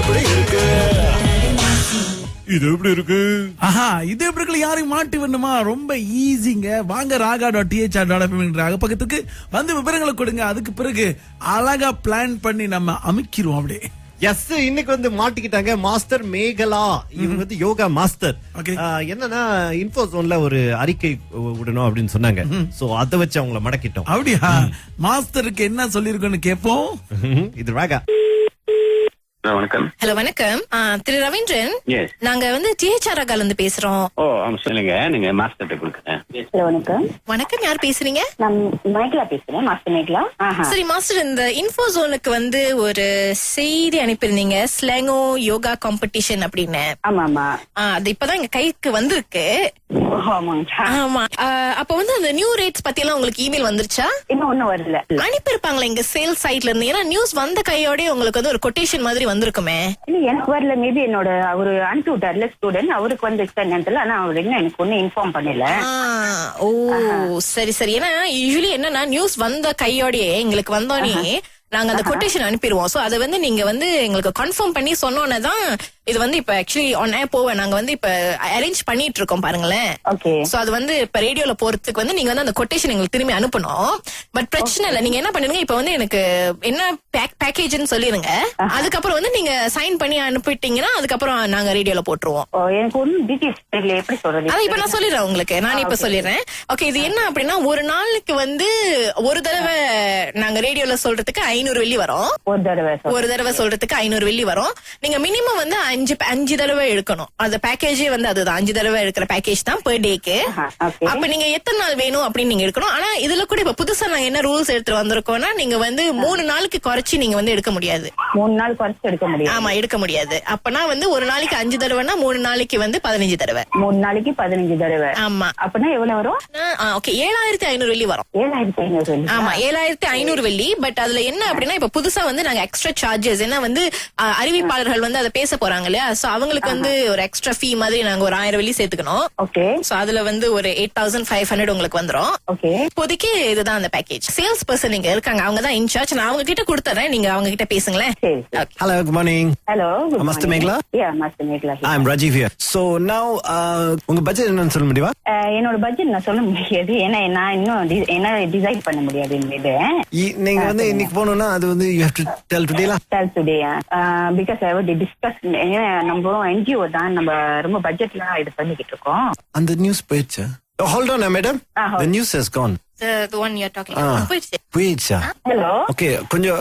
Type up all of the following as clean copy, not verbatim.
எப்படி இருக்கு? இது எப்படி இருக்கு? ஆஹா, இது எப்படி இருக்கு? யாரையும் மாட்டி வேணுமா? ரொம்ப ஈஸிங்க. வாங்க raga.thr.fm பக்கத்துக்கு வந்து விவரங்களை கொடுங்க. அதுக்கு பிறகு அழகா பிளான் பண்ணி நம்ம அமைக்கிறோம் அப்படியே. எஸ், இன்னைக்கு வந்து மாட்டிக்கிட்டாங்க மாஸ்டர் மேகலா. இவங்க வந்து யோகா மாஸ்டர். Okay. என்னன்னா இன்ஃபோ ஜோன்ல ஒரு அறிக்கை விடணும் அப்படின்னு சொன்னாங்க. சோ அத வச்சு அவங்கள மடக்கிட்டோம். அப்படியா? மாஸ்டருக்கு என்ன சொல்லிருக்கோன்னு கேப்போம். இது ராகா. வணக்கம். ஹலோ, வணக்கம். திரு ரவீந்திரன், Yes. நாங்க வந்து THR ராகால இருந்து பேசுறோம். ஓ, ஆமா, சொல்லுங்க. நீங்க மாஸ்டர்ட்ட கொடுக்குறேன். ஹலோ, வணக்கம். வணக்கம், யார் பேசுறீங்க? நான் மேகலா பேசுறேன், மாஸ்டர் மேகலா. சரி மாஸ்டர், இந்த இன்ஃபோ ஜோனுக்கு வந்து ஒரு செய்தி அனுப்பியிருந்தீங்க, ஸ்லாங்கோ யோகா காம்படிஷன் அப்படின்னு. ஆமா ஆமா. அது இப்பதான் எங்க கைக்கு வந்திருக்கு. ஆமாங்க. ஆமா. அப்ப வந்து அந்த நியூ ரேட்ஸ் பத்தி எல்லாம் உங்களுக்கு இமெயில் வந்துருச்சா? இன்னும் ஒண்ணும் வரல. அனுப்பியிருப்பாங்களா எங்க சேல்ஸ் சைட்ல இருந்து? ஏன்னா நியூஸ் வந்த கையோட உங்களுக்கு வந்து ஒரு கொட்டேஷன் மாதிரி வந்திருக்குமே. இல்ல, எனக்கு வரல. மேபி என்னோட அவரு அனுப்பி விட்டார்ல ஸ்டூடெண்ட், அவருக்கு வந்து எக்ஸ்டென்ட். ஆனா அவர் என்ன எனக்கு ஒன்னும் இன்ஃபார்ம் பண்ணல. ஓ, சரி சரி. ஏன்னா யூசுவலி என்னன்னா நியூஸ் வந்த கையோடயே எங்களுக்கு வந்தோடனே நாங்க அந்த கொட்டேஷன் அனுப்பிடுவோம். சோ அதை வந்து நீங்க வந்து எங்களுக்கு கன்ஃபார்ம் பண்ணி சொன்னோன்னே தான் இது வந்து இப்ப ஆக்சுவலி ஆன் ஏர் போவேன். நாங்க வந்து இப்ப அரேஞ்ச் பண்ணிட்டு இருக்கோம் பாருங்களேன். ஓகே. சோ அது வந்து இப்ப ரேடியோல போறதுக்கு வந்து நீங்க வந்து அந்த கொட்டேஷன் எங்களுக்கு திரும்பி அனுப்பணும். பட் பிரச்சனை இல்ல, நீங்க என்ன பண்ணுங்க, இப்ப வந்து எனக்கு என்ன பேக்கேஜ்னு சொல்லிருங்க. அதுக்கப்புறம் வந்து நீங்க சைன் பண்ணி அனுப்பிட்டீங்கன்னா அதுக்கப்புறம் நாங்க ரேடியோல போட்டுருவோம். எனக்கு ஒன்னும் டீடைல்ஸ் தெரியல, எப்படி சொல்றது? அதான் இப்ப நான் சொல்லிடுறேன் உங்களுக்கு. நான் இப்ப சொல்லிடுறேன். ஓகே, இது என்ன அப்படின்னா ஒரு நாளுக்கு வந்து ஒரு தடவை நாங்க ரேடியோல சொல்றதுக்கு 500 வெள்ளி வரும். ஒரு தடவை சொல்றதுக்கு 500 வெள்ளி வரும். நீங்க மினிமம் வந்து 5 தடவை எடுக்கணும். அந்த பேக்கேஜே வந்து அதுதான், 5 தடவை எடுக்கிற பேக்கேஜ் தான் பெர் டேக்கு. அப்ப நீங்க எத்தனை நாள் வேணும் அப்படின்னு நீங்க எடுக்கணும். ஆனா இதுல கூட இப்ப புதுசா நாங்க என்ன ரூல்ஸ் எடுத்து வந்திருக்கோம்னா, நீங்க வந்து 3 நாளுக்கு குறைச்சி நீங்க வந்து எடுக்க முடியாது. 3 நாள் குறைச்சு எடுக்க முடியாது. ஆமா, எடுக்க முடியாது. அப்பனா வந்து ஒரு நாளைக்கு 5 தடவைனா 3 நாளைக்கு வந்து 15 தடவை. 3 நாளைக்கு 15 தடவை. ஆமா. அப்படின்னா எவ்வளவு வரும்? ஓகே, 7500 வெள்ளி வரும். 7500. ஆமா, 7500 வெள்ளி. பட் அதுல என்ன அப்படின்னா இப்ப புதுசா வந்து நாங்க எக்ஸ்ட்ரா சார்ஜஸ், ஏன்னா வந்து அறிவிப்பாளர்கள் வந்து அதை பேச போறாங்க இல்லையா, சோ அவங்களுக்கு வந்து ஒரு எக்ஸ்ட்ரா ஃபீ மாதிரி நாங்க ஒரு 1000 வெள்ளி சேர்த்துக்கணும். ஓகே. சோ அதுல வந்து ஒரு 8500 உங்களுக்கு வந்துரும். ஓகே. இப்போதைக்கு இதுதான் அந்த பேக்கேஜ். சேல்ஸ் பர்சன் நீங்க இருக்காங்க, அவங்க தான் இன்சார்ஜ். நான் அவங்க கிட்ட கொடுத்துறேன், நீங்க அவங்க கிட்ட பேசுங்களேன். சரி. Hello, good morning. Hello, Master Meghala? Yeah, Master Meghala. I'm Rajiv here. So now உங்க பட்ஜெட் என்னன்னு சொல்ல முடியுமா? என்னோட பட்ஜெட் நான் சொல்ல முடியாது, ஏன்னா நான் இன்னும் என்ன டிசைட் பண்ண முடியாது. நீங்க வந்து இன்னைக்கு போகணும்னா அது வந்து you have to tell today la. Tell today, because I have to discuss. நம்ம NGO தான், நம்ம ரொம்ப பட்ஜெட்லாம் இது பண்ணிக்கிட்டு இருக்கோம். அந்த நியூஸ் போயிடுச்சா? Hold on, madam. The news has gone. The one you're talking about. போயிடுச்சா? ஹலோ. ஓகே, கொஞ்சம்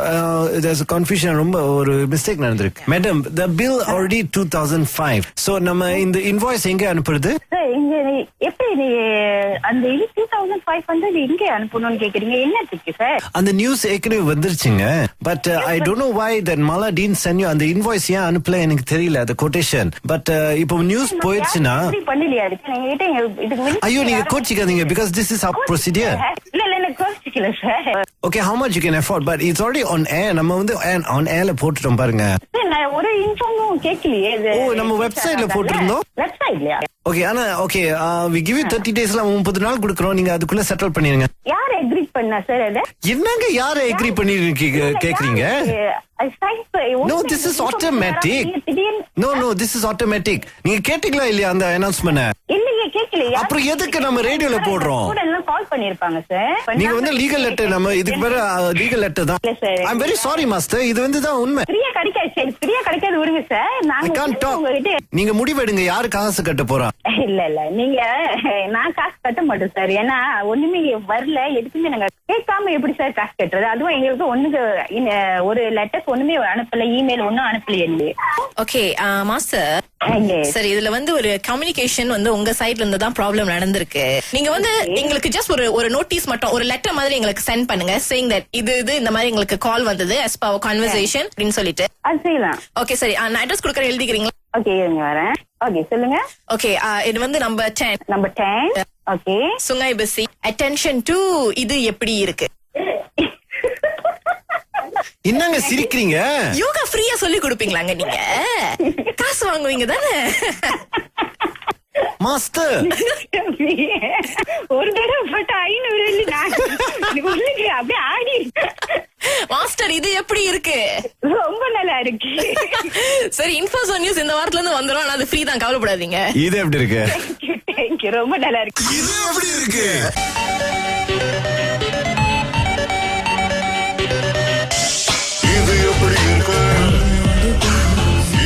there's a confusion. ரொம்ப ஒரு மிஸ்டேக் நடந்திருக்கு. Madam, the bill already 2005. So நம்ம இந்த இன்வாய்ஸ் எங்க அனுப்புறது? சார், இங்க எப்படி அந்த 2500 எங்க அனுப்பணும்னு கேக்குறீங்க? என்னத்துக்கு சார்? அந்த நியூஸ் ஏற்கனவே வந்துருச்சுங்க. But I don't know why that Mala didn't send you அந்த இன்வாய்ஸ் ஏன் அனுப்பல எனக்கு தெரியல, அந்த கொட்டேஷன். பட் இப்போ நியூஸ் போயிடுச்சுன்னா பண்ணலையா இருக்கு? நீங்க கிட்ட இதுக்கு ஐயோ நீங்க கோச்சிக்காதீங்க, because this is our procedure. இல்ல எனக்கு கோச்சிக்கல sir. Okay, how much you can afford, but it's already on air. நம்ம வந்து on airல போட்டுட்டோம் பாருங்க. நான் ஒரு இன்ஃபார்மும் கேட்கலையே. நம்ம வெப்சைட்ல போட்டுருந்தோம். வெப்சைட்லயா? ஓகே, ஆனா ஓகே, we give you 30 daysல 30 நாள் கொடுக்குறோம். நீங்க அதுக்குள்ள செட்டில் பண்ணிருங்க. யார் அக்ரி பண்ணா சார் அத? என்னங்க யார அக்ரி பண்ணி கேக்குறீங்க? No, this is automatic. No, this is automatic. நீங்க கேட்டீங்களா இல்லையா அந்த அனௌன்ஸ்மென்ட்? இல்லையே, கேட்கலையா? அப்புறம் எதுக்கு நம்ம ரேடியோல போடுறோம்? ஸ்டூடெண்ட்லாம் கால் பண்ணிருப்பாங்க சார். நீங்க வந்து லீகல் லெட்டர், நம்ம இதுக்கு பேரு லீகல் லெட்டர் தான். I am very sorry master, இது வந்து தான் உண்மை. ஃப்ரீயா கிடைக்காது சார், ஃப்ரீயா கிடைக்காது, விடுங்க சார். I can't talk. நீங்க முடிவெடுங்க யாரு காசு கட்ட போறா. இல்ல நீங்க, நான் காசு கட்ட மாட்டோம் சார். ஏன்னா ஒண்ணுமே வரல, எதுக்குமே நாங்க கேட்காம எப்படி சார் காசு கட்டுறது? அதுவும் எங்களுக்கு ஒண்ணுக்கு ஒரு லெட்டர்ஸ் ஒண்ணுமே அனுப்பல, இமெயில் ஒண்ணும் அனுப்பலையே. ஓகே மாஸ்டர், சரி இதுல வந்து ஒரு கம்யூனிகேஷன் வந்து உங்க சைட்ல இருந்து தான் ப்ராப்ளம் நடந்திருக்கு. நீங்க வந்து எங்களுக்கு ஜஸ்ட் ஒரு நோட்டீஸ் மட்டும், ஒரு லெட்டர் மாதிரி எங்களுக்கு சென்ட் பண்ணுங்க, saying that இது இந்த மாதிரி எங்களுக்கு கால் வந்தது as per our conversation அப்படின்னு சொல்லிட்டு. அது செய்யலாம். ஓகே சரி, நான் அட்ரஸ் கொடுக்கறேன், எழுதிக்கிறீங்களா? ஓகே, இருங்க வரேன். ஓகே, சொல்லுங்க. ஓகே, இது வந்து நம்பர் 10. ஓகே, சுங்காய் பசி. attention to இது எப்படி இருக்கு? என்னங்க சிரிக்கிறீங்க? யோகா ஃப்ரீயா சொல்லி கொடுப்பீங்களாங்க? நீங்க காசு வாங்குவீங்க தானே மாஸ்டர்? ஒரு தடவை பட்ட 500 அப்படியே ஆடி மாஸ்டர் மாஸ்டர் இது எப்படி இருக்கு? ரொம்ப நல்லா இருக்கு. சரி, இன்ஃபோசோன் நியூஸ் இந்த வாரத்துல இருந்து வந்துரும். ஆனா அது ஃப்ரீ தான், கவலைப்படாதீங்க. இது எப்படி இருக்கு? தேங்க்யூ, ரொம்ப நல்லா இருக்கு. இது எப்படி இருக்கு? இது எப்படி இருக்கு?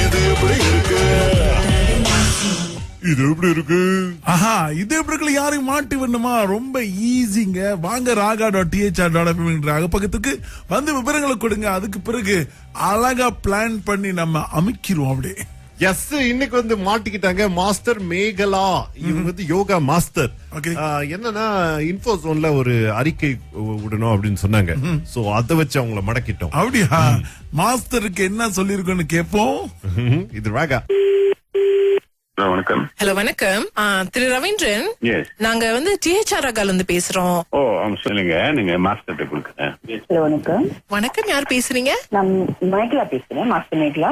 இது எப்படி இருக்கு? இது எப்படி இருக்கு? ஆஹா, இது எப்படி இருக்குல்ல, யாரையும் மாட்டி வரணுமா? ரொம்ப ஈஸிங்க. வாங்க raga.thr.fm பக்கத்துக்கு வந்து விவரங்களை கொடுங்க. அதுக்கு பிறகு அழகா பிளான் பண்ணி நம்ம அமைக்கிறோம் அப்படியே. எஸ், இன்னைக்கு வந்து மாட்டிக்கிட்டாங்க மாஸ்டர் மேகலா. இவங்க வந்து யோகா மாஸ்டர். Okay. என்னன்னா இன்ஃபோசோன்ல ஒரு அறிக்கை விடணும் அப்படின்னு சொன்னாங்க. சோ அத வச்சு அவங்கள மடக்கிட்டோம். அப்படியா? மாஸ்டருக்கு என்ன சொல்லிருக்கோன்னு கேப்போம். இது ராகா. வணக்கம். ஹலோ, வணக்கம். திரு ரவீந்திரன், எஸ். நாங்க வந்து டிஹெச்ஆர் ராகால இருந்து பேசுறோம். ஓ, சொல்லுங்க. நீங்க மாஸ்டர்கிட்ட கொடுக்குறேன். ஹலோ, வணக்கம். வணக்கம், யார் பேசுறீங்க? நான் மேகலா பேசுறேன், மாஸ்டர் மேகலா.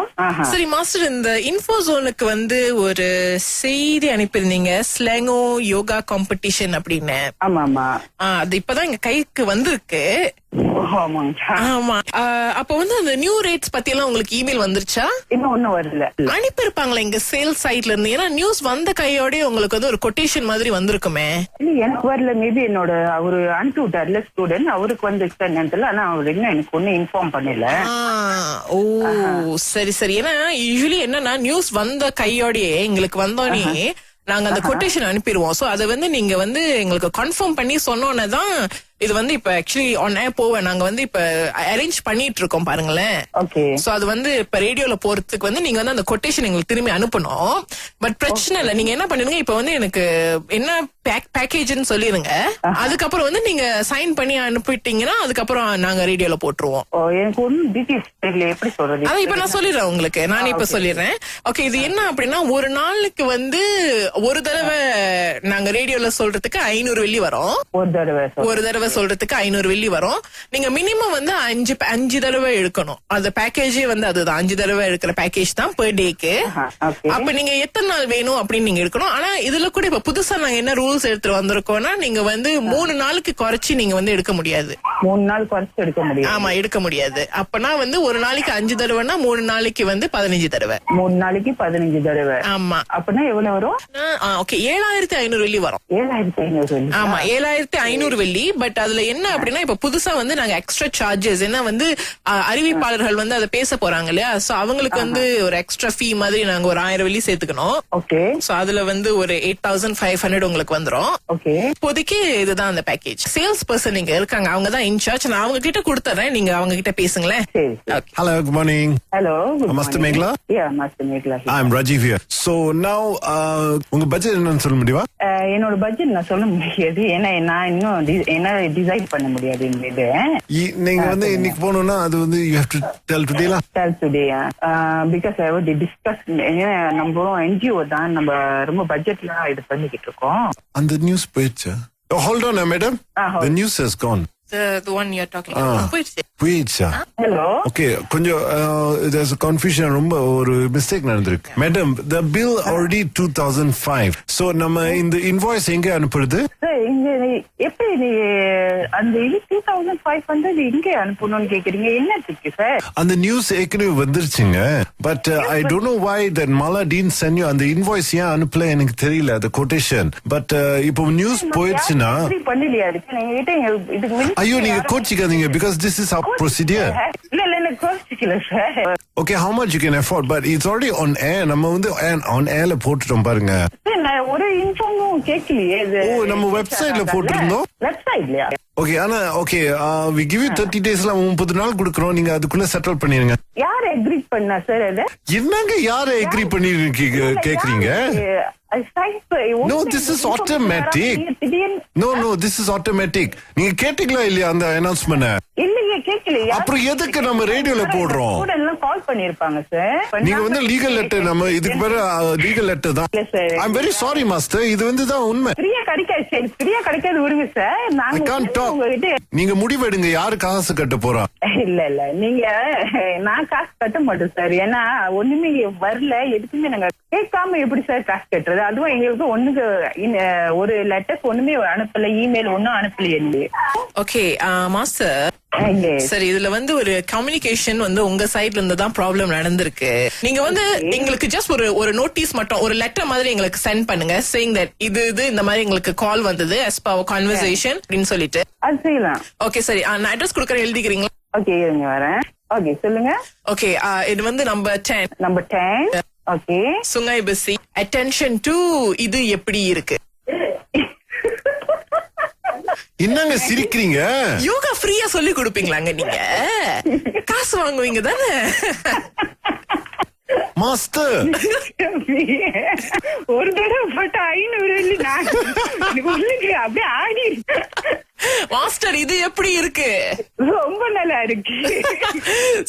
சரி மாஸ்டர், இந்த இன்ஃபோசோனுக்கு வந்து ஒரு செய்தி அனுப்பியிருந்தீங்க, ஸ்லாங்கோ யோகா காம்படிஷன் அப்படின்னு. ஆமா ஆமா. அது இப்பதான் எங்க கைக்கு வந்திருக்கு. ஆமாங்க. ஆமா. அப்ப வந்து அந்த நியூ ரேட்ஸ் பத்தி எல்லாம் உங்களுக்கு இமெயில் வந்துருச்சா? இன்னும் ஒண்ணும் வரல. அனுப்பியிருப்பாங்களா எங்க சேல்ஸ் சைட்ல இருந்து? ஏன்னா நியூஸ் வந்த கையோட உங்களுக்கு வந்து ஒரு கொட்டேஷன் மாதிரி வந்திருக்குமே. எனக்கு வரல. மேபி என்னோட அவரு அனுப்பி விட்டார்ல ஸ்டூடெண்ட், அவருக்கு வந்து நேரத்துல. ஆனா அவர் இன்னும் எனக்கு ஒன்னும் இன்ஃபார்ம் பண்ணல. ஓ சரி சரி. ஏன்னா யூசுவலி என்னன்னா நியூஸ் வந்த கையோடயே எங்களுக்கு வந்தோடனே நாங்க அந்த கொட்டேஷன் அனுப்பிடுவோம். சோ அதை வந்து நீங்க வந்து எங்களுக்கு கன்ஃபார்ம் பண்ணி சொன்னோன்னே தான் இது வந்து இப்ப ஆக்சுவலி ஆன் ஏர் போவேன். நாங்க வந்து இப்ப அரேஞ்ச் பண்ணிட்டு இருக்கோம் பாருங்களேன். ஓகே. சோ அது வந்து இப்ப ரேடியோல போறதுக்கு வந்து நீங்க வந்து அந்த கொட்டேஷன் எங்களுக்கு திரும்பி அனுப்பணும். பட் பிரச்சனை இல்ல, நீங்க என்ன பண்ணிருங்க, இப்ப வந்து எனக்கு என்ன பேக்கேஜ்னு சொல்லிருங்க. அதுக்கப்புறம் வந்து நீங்க சைன் பண்ணி அனுப்பிட்டீங்கன்னா அதுக்கப்புறம் நாங்க ரேடியோல போட்டுருவோம். எனக்கு ஒன்னும் டீடைல்ஸ் தெரியல, எப்படி சொல்றது? அதான் இப்ப நான் சொல்லிடுறேன் உங்களுக்கு. நானே இப்ப சொல்லிடுறேன். ஓகே, இது என்ன அப்படின்னா ஒரு நாளுக்கு வந்து ஒரு தடவை நாங்க ரேடியோல சொல்றதுக்கு 500 வெள்ளி வரும். ஒரு தடவை சொல்றதுக்கு 500 வெள்ளி வரும். நீங்க மினிமம் வந்து 5 தடவை எடுக்கணும். அந்த பேக்கேஜே வந்து அதுதான், 5 தடவை எடுக்கிற பேக்கேஜ் தான் பெர் டேக்கு. அப்ப நீங்க எத்தனை நாள் வேணும் அப்படின்னு நீங்க எடுக்கணும். ஆனா இதுல கூட இப்ப புதுசா நாங்க என்ன ரூல்ஸ் எடுத்துட்டு வந்திருக்கோம்னா, நீங்க வந்து 3 நாளுக்கு குறைச்சு நீங்க வந்து எடுக்க முடியாது. 3 நாள் குறைச்சு எடுக்க முடியாது. ஆமா, எடுக்க முடியாது. அப்பனா வந்து ஒரு நாளைக்கு 5 தடவைனா 3 நாளைக்கு வந்து 15 தடவை. 3 நாளைக்கு 15 தடவை. ஆமா. அப்படின்னா எவ்வளவு வரும்? ஓகே, 7500 வெள்ளி வரும். 7500. ஆமா, 7500 வெள்ளி. பட் அதுல என்ன அப்படின்னா இப்ப புதுசா வந்து நாங்க எக்ஸ்ட்ரா சார்ஜஸ், என்ன வந்து அறிவிப்பாளர்கள் வந்து அதை பேச போறாங்க இல்லையா, சோ அவங்களுக்கு வந்து ஒரு எக்ஸ்ட்ரா ஃபீ மாதிரி நாங்க ஒரு 1000 வெள்ளி சேர்த்துக்கணும். ஓகே. சோ அதுல வந்து ஒரு 8500 உங்களுக்கு வந்துரும். ஓகே. இப்போதைக்கு இதுதான் அந்த பேக்கேஜ். சேல்ஸ் பர்சன் நீங்க இருக்காங்க, அவங்க தான் இன்சார்ஜ். நான் அவங்க கிட்ட கொடுத்துறேன், நீங்க அவங்க கிட்ட பேசுங்களேன். Hello, good morning. Hello, Master Megla? Yeah, Master Megla. I'm Rajiv here. So now உங்க பட்ஜெட் என்னன்னு சொல்ல முடியுமா? என்னோட பட்ஜெட் நான் சொல்ல முடியாது, ஏன்னா நான் இன்னும் என்ன டிசைட் பண்ண முடியாது. இந்த நீங்க வந்து இன்னைக்கு போனோம்னா அது வந்து you have to tell today la. Tell today because I would discuss. நம்ம NGO தான், நம்ம ரொம்ப பட்ஜெட்ல இது பண்ணிக்கிட்டு இருக்கோம். அந்த நியூஸ் போயிடுச்சு. Oh, hold on, madam. The news has gone. The one you're talking about. போயிடுச்சா? Hello. Okay, கொஞ்சம் there's a confusion, ரொம்ப ஒரு மிஸ்டேக் நடந்திருக்கு. Madam, the bill already 2005. So நம்ம இந்த இன்வாய்ஸ் எங்க அனுப்புறது? எப்படி அந்த 2500 இங்க அனுப்பணும்னு கேக்குறீங்க, என்னத்துக்கு சார்? அந்த நியூஸ் ஏற்கனவே வந்துருச்சுங்க. But I don't know why that Mala didn't send you அந்த இன்வாய்ஸ் ஏன் அனுப்பல எனக்கு தெரியல, அந்த கொட்டேஷன். பட் இப்போ நியூஸ் போயிடுச்சுன்னா பண்ணலையா இருக்கு? நீங்க இதுக்கு ஐயோ நீங்க கோச்சிக்காதீங்க, because this is our procedure. இல்ல எனக்கு கோச்சிக்கல sir. Okay, how much you can afford, but it's already on air. நம்ம வந்து on airல போட்டுட்டோம் பாருங்க. ஒரு இன்ஃபார்மும் கேட்கலையே. ஓ, நம்ம வெப்சைட்ல போட்டுருந்தோம். வெப்சைட்லயா? ஓகே, ஆனா ஓகே, we give you 30 daysல 30 நாள் கொடுக்குறோம், நீங்க அதுக்குள்ள செட்டில் பண்ணிருங்க. யார் அக்ரி பண்ணா சார் அது? என்னங்க யார அக்ரி பண்ணிருக்கீங்க கேக்குறீங்க? No, this is automatic. No, this is automatic. நீங்க கேட்டீங்களா இல்லையா அந்த அனௌன்ஸ்மென்ட்? இல்லையே, கேட்கலையே. அப்புறம் எதுக்கு நம்ம ரேடியோல போடுறோம்? ஸ்டூடெண்ட்லாம் கால் பண்ணிருப்பாங்க சார். நீங்க வந்து லீகல் லெட்டர், நம்ம இதுக்கு பேரு லீகல் லெட்டர் தான். ஐ அம் வெரி சாரி மாஸ்டர், இது வந்து தான் உண்மை. ஃப்ரீயா கிடைக்காது சார், ஃப்ரீயா கிடைக்காது விடுங்க சார். I can't talk. நீங்க முடிவெடுங்க, யாரு காசு கட்ட போறா? இல்ல நீங்க, நான் காசு கட்ட மாட்டேன் சார். ஏன்னா ஒண்ணுமே வரல, எதுக்குமே நாங்க கேட்காம எப்படி சார் காசு கட்டுறது? அதுவும் எங்களுக்கு ஒண்ணுக்கு ஒரு லெட்டர்ஸ் ஒண்ணுமே அனுப்பல, இமெயில் ஒன்னும் அனுப்பலையே. ஓகே மாஸ்டர், சரி இதுல வந்து ஒரு கம்யூனிகேஷன் வந்து உங்க சைட்ல இருந்து தான் ப்ராப்ளம் நடந்திருக்கு. நீங்க வந்து எங்களுக்கு ஜஸ்ட் ஒரு நோட்டீஸ் மட்டும், ஒரு லெட்டர் மாதிரி எங்களுக்கு சென்ட் பண்ணுங்க, சேயிங் தட் இது இந்த மாதிரி எங்களுக்கு கால் வந்தது as per our conversation அப்படின்னு சொல்லிட்டு. அது செய்யலாம். ஓகே சரி, நான் அட்ரஸ் கொடுக்கறேன், எழுதிக்கிறீங்களா? ஓகே இருங்க வரேன். ஓகே சொல்லுங்க. ஓகே இது வந்து நம்பர் 10 ஓகே சுங்கை பசி. அட்டென்ஷன் டு இது எப்படி இருக்கு? என்னங்க சிரிக்கிறீங்க? யோகா ஃப்ரீயா சொல்லி கொடுப்பீங்களாங்க நீங்க? காசு வாங்குவீங்க தானே மாஸ்டர்? ஒரு தடவை போட்டா 500 நான் அப்படியே ஆடி. மாஸ்டர் இது எப்படி இருக்கு? ரொம்ப நல்லா இருக்கு.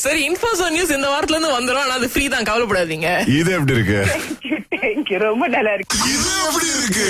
சரி, இன்ஃபோசோன் நியூஸ் இந்த வாரத்துல இருந்து வந்துரும், ஆனா அது ஃப்ரீ தான், கவலைப்படாதீங்க. இது எப்படி இருக்கு? ரொம்ப நல்லா இருக்கு. இது எப்படி இருக்கு?